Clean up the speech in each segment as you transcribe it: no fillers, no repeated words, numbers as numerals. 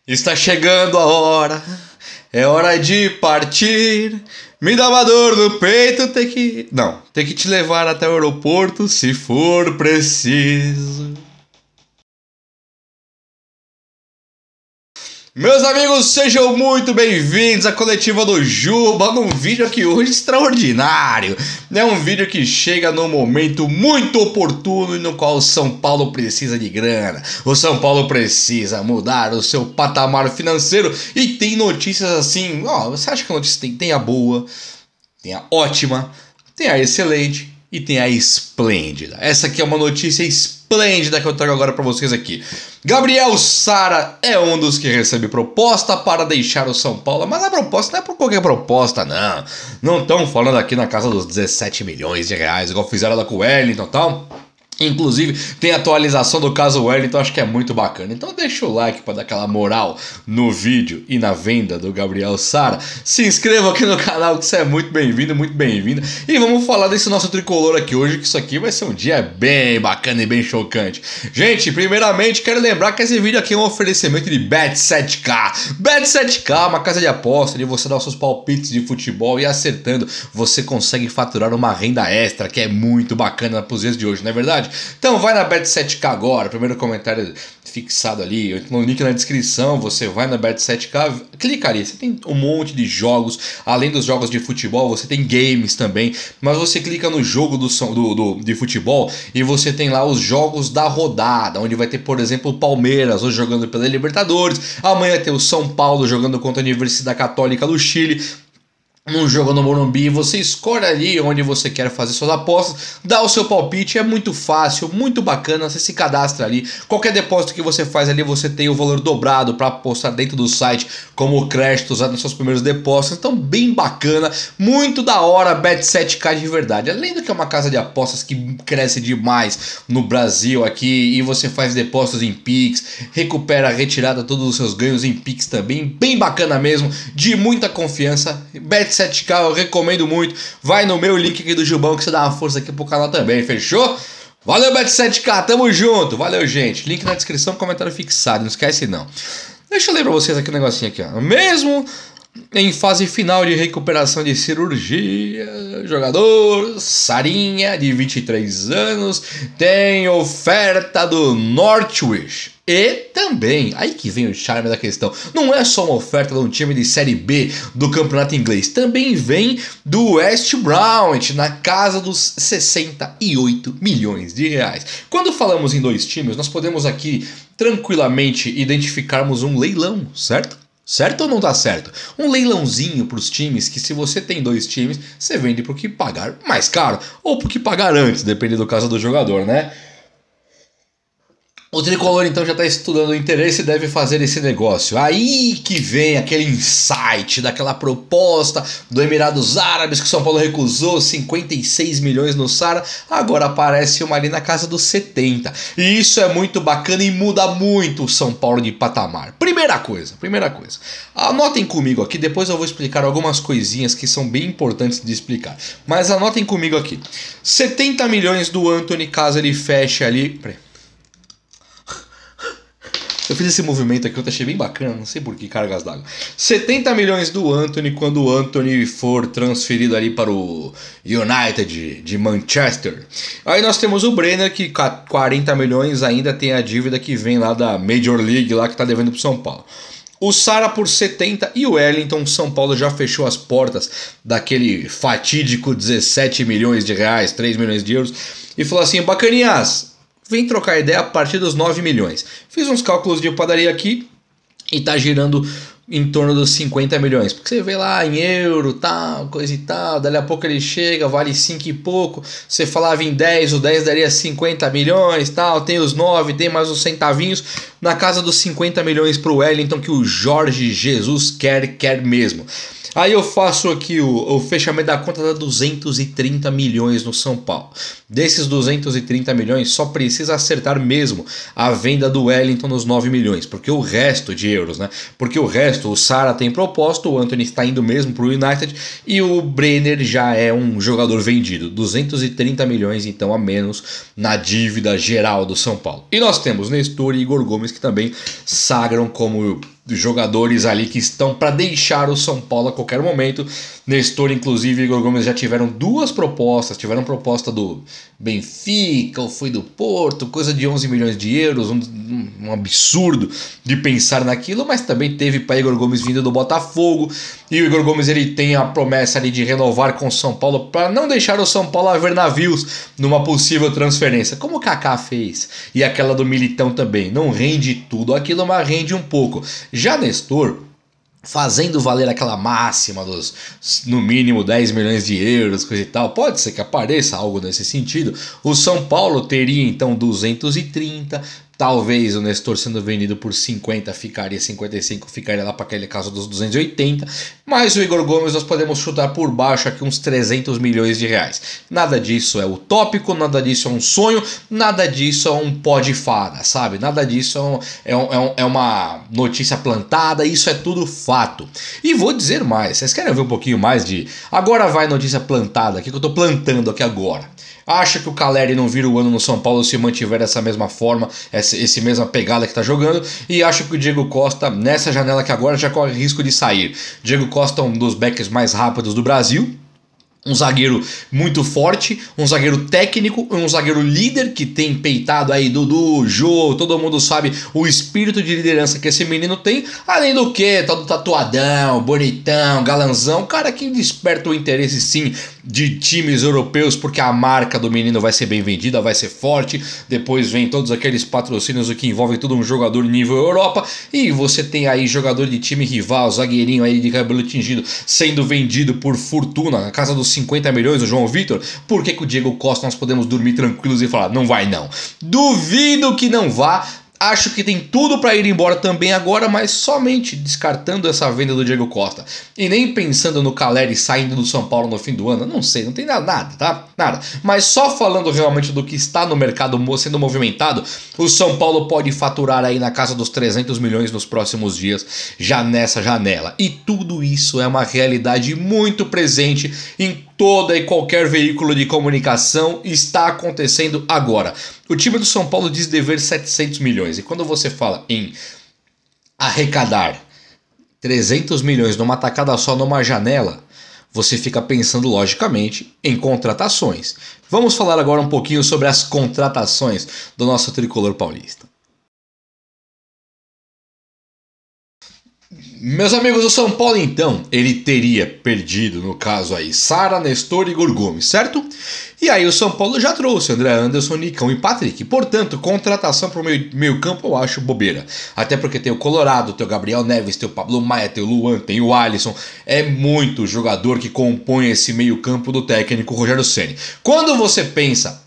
Está chegando a hora, é hora de partir. Me dá uma dor no peito, tem que te levar até o aeroporto se for preciso. Meus amigos, sejam muito bem-vindos à coletiva do Juba, num vídeo aqui hoje extraordinário. É um vídeo que chega num momento muito oportuno e no qual o São Paulo precisa de grana. O São Paulo precisa mudar o seu patamar financeiro e tem notícias assim, você acha que a notícia tem a boa, tem a ótima, tem a excelente e tem a esplêndida. Essa aqui é uma notícia esplêndida que eu trago agora para vocês aqui. Gabriel Sara é um dos que recebe proposta para deixar o São Paulo, mas a proposta não é por qualquer proposta, não. Não estão falando aqui na casa dos 17 milhões de reais, igual fizeram lá com o Wellington e tal. Inclusive, tem atualização do caso Wellington, acho que é muito bacana. Então deixa o like para dar aquela moral no vídeo e na venda do Gabriel Sara. Se inscreva aqui no canal que você é muito bem-vindo, muito bem-vinda. E vamos falar desse nosso tricolor aqui hoje, que isso aqui vai ser um dia bem bacana e bem chocante. Gente, primeiramente quero lembrar que esse vídeo aqui é um oferecimento de Bet7k. Bet7k, uma casa de aposta, onde você dá os seus palpites de futebol e acertando, você consegue faturar uma renda extra, que é muito bacana para os dias de hoje, não é verdade? Então vai na Bet7k agora, primeiro comentário fixado ali, no link na descrição, você vai na Bet7k, clica ali, você tem um monte de jogos, além dos jogos de futebol, você tem games também, mas você clica no jogo de futebol e você tem lá os jogos da rodada, onde vai ter, por exemplo, o Palmeiras hoje jogando pela Libertadores, amanhã tem o São Paulo jogando contra a Universidade Católica do Chile, num jogo no Morumbi, você escolhe ali onde você quer fazer suas apostas, dá o seu palpite, é muito fácil, muito bacana, você se cadastra ali, qualquer depósito que você faz ali, você tem o valor dobrado para apostar dentro do site, como créditos nos seus primeiros depósitos, então bem bacana, muito da hora, Bet7k de verdade, além do que é uma casa de apostas que cresce demais no Brasil aqui, e você faz depósitos em Pix, recupera a retirada todos os seus ganhos em Pix também, bem bacana mesmo, de muita confiança, Bet7k eu recomendo muito, vai no meu link aqui do Jubão que você dá uma força aqui pro canal também, fechou? Valeu Bet7k, tamo junto, valeu gente, link na descrição, comentário fixado, não esquece não. Deixa eu ler pra vocês aqui um negocinho aqui, ó. Mesmo em fase final de recuperação de cirurgia, jogador Sarinha, de 23 anos, tem oferta do Norwich. E também, aí que vem o charme da questão, não é só uma oferta de um time de Série B do Campeonato Inglês, também vem do West Bromwich, na casa dos 68 milhões de reais. Quando falamos em dois times, nós podemos aqui tranquilamente identificarmos um leilão, certo? Certo ou não tá certo? Um leilãozinho para os times que, se você tem dois times, você vende pro que pagar mais caro ou pro que pagar antes, dependendo do caso do jogador, né? O tricolor então já está estudando o interesse e deve fazer esse negócio. Aí que vem aquele insight daquela proposta do Emirados Árabes que o São Paulo recusou, 56 milhões no Sara, agora aparece uma ali na casa dos 70. E isso é muito bacana e muda muito o São Paulo de patamar. Primeira coisa, anotem comigo aqui, depois eu vou explicar algumas coisinhas que são bem importantes de explicar. Mas anotem comigo aqui, 70 milhões do Antony caso ele feche ali... Peraí. Eu fiz esse movimento aqui, eu achei bem bacana, não sei por que cargas d'água. 70 milhões do Antony quando o Antony for transferido ali para o United de Manchester. Aí nós temos o Brenner que 40 milhões ainda tem a dívida que vem lá da Major League lá que está devendo para o São Paulo. O Sara por 70 e o Wellington, São Paulo já fechou as portas daquele fatídico 17 milhões de reais, 3 milhões de euros e falou assim, bacaninhas, vem trocar ideia a partir dos 9 milhões. Fiz uns cálculos de padaria aqui e tá girando em torno dos 50 milhões. Porque você vê lá em euro, tal, coisa e tal. Dali a pouco ele chega, vale 5 e pouco. Você falava em 10, o 10 daria 50 milhões, tal. Tem os 9, tem mais os centavinhos. Na casa dos 50 milhões pro Wellington que o Jorge Jesus quer mesmo. Aí eu faço aqui o fechamento da conta de 230 milhões no São Paulo. Desses 230 milhões, só precisa acertar mesmo a venda do Wellington nos 9 milhões. Porque o resto de euros, né? Porque o resto, o Sara tem proposta, o Antony está indo mesmo para o United e o Brenner já é um jogador vendido. 230 milhões, então, a menos na dívida geral do São Paulo. E nós temos Nestor e Igor Gomes, que também sagram como jogadores ali que estão para deixar o São Paulo a qualquer momento. Nestor, inclusive, e Igor Gomes já tiveram duas propostas. Tiveram proposta do Benfica, ou foi do Porto, coisa de 11 milhões de euros, um absurdo de pensar naquilo, mas também teve para Igor Gomes vindo do Botafogo. E o Igor Gomes ele tem a promessa ali de renovar com o São Paulo para não deixar o São Paulo a ver navios numa possível transferência, como o Kaká fez. E aquela do Militão também. Não rende tudo aquilo, mas rende um pouco. Já Nestor, fazendo valer aquela máxima dos no mínimo 10 milhões de euros, coisa e tal, pode ser que apareça algo nesse sentido. O São Paulo teria então 230. Talvez o Nestor sendo vendido por 50 ficaria 55, ficaria lá para aquele caso dos 280. Mas o Igor Gomes nós podemos chutar por baixo aqui uns 300 milhões de reais. Nada disso é utópico, nada disso é um sonho, nada disso é um pó de fada, sabe? Nada disso é uma notícia plantada, isso é tudo fato. E vou dizer mais, vocês querem ver um pouquinho mais de... Agora vai notícia plantada aqui, que eu tô plantando aqui agora. Acha que o Caleri não vira o ano no São Paulo se mantiver essa mesma forma, esse mesma pegada que está jogando, e acha que o Diego Costa, nessa janela que agora já corre risco de sair. Diego Costa é um dos backs mais rápidos do Brasil, um zagueiro muito forte, um zagueiro técnico, um zagueiro líder que tem peitado aí Dudu, Jô, todo mundo sabe o espírito de liderança que esse menino tem, além do que, todo tatuadão, bonitão, galanzão, cara que desperta o interesse sim de times europeus, porque a marca do menino vai ser bem vendida, vai ser forte, depois vem todos aqueles patrocínios o que envolve todo um jogador nível Europa, e você tem aí jogador de time rival, zagueirinho aí de cabelo tingido, sendo vendido por fortuna, na casa dos 50 milhões, o João Vitor. Por que o Diego Costa nós podemos dormir tranquilos e falar, não vai não? Duvido que não vá. Acho que tem tudo para ir embora também agora, mas somente descartando essa venda do Diego Costa. E nem pensando no Caleri saindo do São Paulo no fim do ano, não sei, não tem nada, tá? Nada. Mas só falando realmente do que está no mercado sendo movimentado, o São Paulo pode faturar aí na casa dos 300 milhões nos próximos dias, já nessa janela. E tudo isso é uma realidade muito presente em toda e qualquer veículo de comunicação, está acontecendo agora. O time do São Paulo diz dever 700 milhões. E quando você fala em arrecadar 300 milhões numa tacada só, numa janela, você fica pensando logicamente em contratações. Vamos falar agora um pouquinho sobre as contratações do nosso tricolor paulista. Meus amigos, o São Paulo então, ele teria perdido, no caso aí, Sara, Nestor e Igor Gomes, certo? E aí o São Paulo já trouxe André Anderson, Nicão e Patrick. Portanto, contratação para o meio campo eu acho bobeira. Até porque tem o Colorado, tem o Gabriel Neves, tem o Pablo Maia, tem o Luan, tem o Alisson. É muito jogador que compõe esse meio campo do técnico Rogério Ceni. Quando você pensa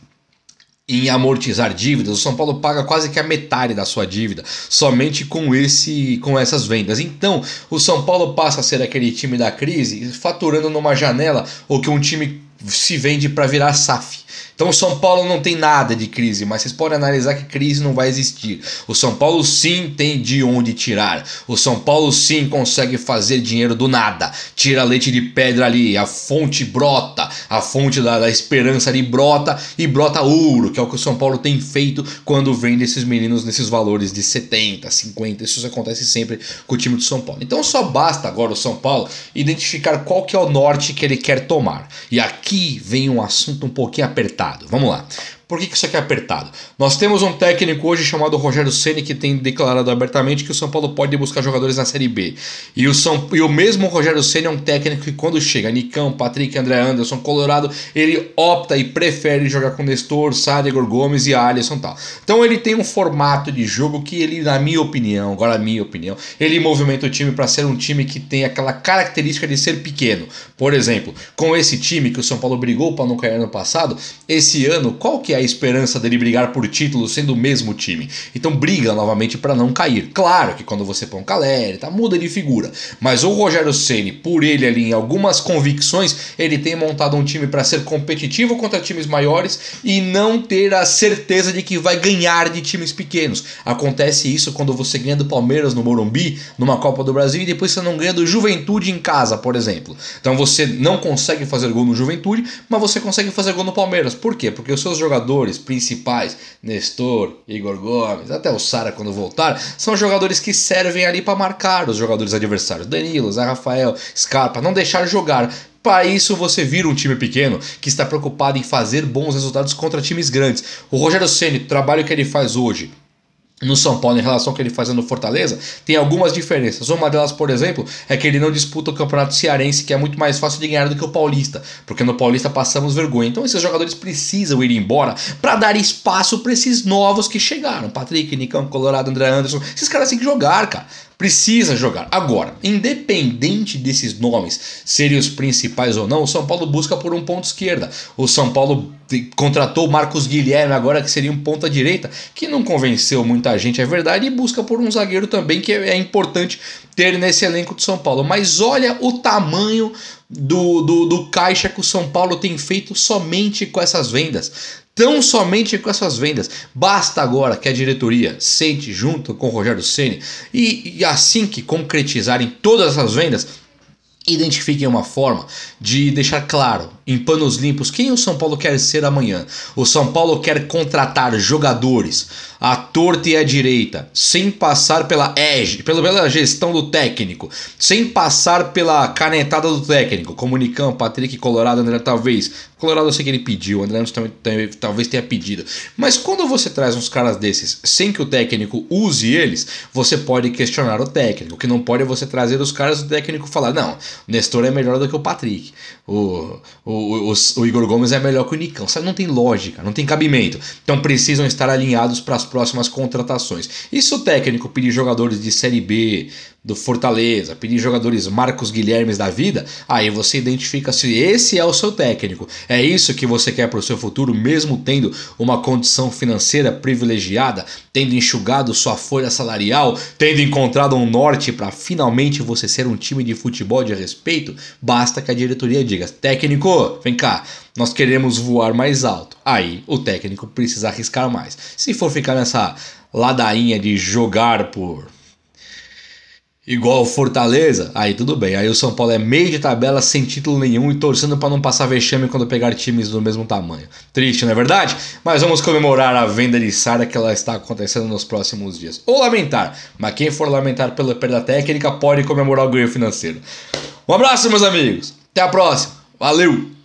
em amortizar dívidas, o São Paulo paga quase que a metade da sua dívida somente com essas vendas. Então o São Paulo passa a ser aquele time da crise, faturando numa janela ou que um time se vende para virar SAF. Então o São Paulo não tem nada de crise, mas vocês podem analisar que crise não vai existir. O São Paulo sim tem de onde tirar. O São Paulo sim consegue fazer dinheiro do nada. Tira leite de pedra ali, a fonte brota, a fonte da esperança ali brota e brota ouro, que é o que o São Paulo tem feito quando vende esses meninos nesses valores de 70, 50. Isso acontece sempre com o time do São Paulo. Então só basta agora o São Paulo identificar qual que é o norte que ele quer tomar. E aqui vem um assunto um pouquinho apertado. Vamos lá. Por que isso aqui é apertado? Nós temos um técnico hoje chamado Rogério Ceni que tem declarado abertamente que o São Paulo pode buscar jogadores na Série B. E o mesmo Rogério Ceni é um técnico que quando chega Nicão, Patrick, André Anderson, Colorado, ele opta e prefere jogar com Nestor, Sara, Igor Gomes e Alisson e tal. Então ele tem um formato de jogo que ele, na minha opinião, ele movimenta o time para ser um time que tem aquela característica de ser pequeno. Por exemplo, com esse time que o São Paulo brigou para não cair ano passado, esse ano, qual que é a esperança dele brigar por título sendo o mesmo time? Então briga novamente para não cair. Claro que quando você põe um Caleri, tá, muda de figura, mas o Rogério Ceni, por ele ali em algumas convicções, ele tem montado um time para ser competitivo contra times maiores e não ter a certeza de que vai ganhar de times pequenos. Acontece isso quando você ganha do Palmeiras no Morumbi, numa Copa do Brasil, e depois você não ganha do Juventude em casa, por exemplo. Então você não consegue fazer gol no Juventude, mas você consegue fazer gol no Palmeiras. Por quê? Porque os seus jogadores jogadores principais, Nestor, Igor Gomes, até o Sara quando voltar, são jogadores que servem ali para marcar os jogadores adversários. Danilo, Zé Rafael, Scarpa, não deixar jogar. Para isso você vira um time pequeno que está preocupado em fazer bons resultados contra times grandes. O Rogério Ceni, o trabalho que ele faz hoje no São Paulo em relação ao que ele faz no Fortaleza, tem algumas diferenças. Uma delas, por exemplo, é que ele não disputa o Campeonato Cearense, que é muito mais fácil de ganhar do que o Paulista, porque no Paulista passamos vergonha. Então esses jogadores precisam ir embora para dar espaço para esses novos que chegaram. Patrick, Nicão, Colorado, André Anderson, esses caras têm que jogar, cara. Precisa jogar. Agora, independente desses nomes serem os principais ou não, o São Paulo busca por um ponto esquerda. O São Paulo contratou o Marcos Guilherme agora, que seria um ponta direita, que não convenceu muita gente, é verdade, e busca por um zagueiro também, que é importante ter nesse elenco do São Paulo. Mas olha o tamanho do caixa que o São Paulo tem feito somente com essas vendas. Tão somente com essas vendas. Basta agora que a diretoria sente junto com o Rogério Ceni e assim que concretizarem todas essas vendas, identifiquem uma forma de deixar claro, em panos limpos, quem o São Paulo quer ser amanhã. O São Paulo quer contratar jogadores à torta e à direita, sem passar pela gestão do técnico, sem passar pela canetada do técnico, como Nicão, Patrick, Colorado, André, talvez. Colorado eu sei que ele pediu, o André também talvez tenha pedido. Mas quando você traz uns caras desses sem que o técnico use eles, você pode questionar o técnico. O que não pode é você trazer os caras e o técnico falar, não, Nestor é melhor do que o Patrick, o Igor Gomes é melhor que o Nicão. Sabe? Não tem lógica, não tem cabimento. Então precisam estar alinhados para as próximas contratações. E se o técnico pedir jogadores de Série B, do Fortaleza, pedir jogadores Marcos Guilhermes da vida, aí você identifica se esse é o seu técnico. É isso que você quer para o seu futuro, mesmo tendo uma condição financeira privilegiada, tendo enxugado sua folha salarial, tendo encontrado um norte para finalmente você ser um time de futebol de respeito. Basta que a diretoria diga, técnico, vem cá, nós queremos voar mais alto. Aí o técnico precisa arriscar mais. Se for ficar nessa ladainha de jogar por igual o Fortaleza, aí tudo bem. Aí o São Paulo é meio de tabela, sem título nenhum e torcendo para não passar vexame quando pegar times do mesmo tamanho. Triste, não é verdade? Mas vamos comemorar a venda de Sara, que ela está acontecendo nos próximos dias. Ou lamentar, mas quem for lamentar pela perda técnica pode comemorar o ganho financeiro. Um abraço, meus amigos. Até a próxima. Valeu!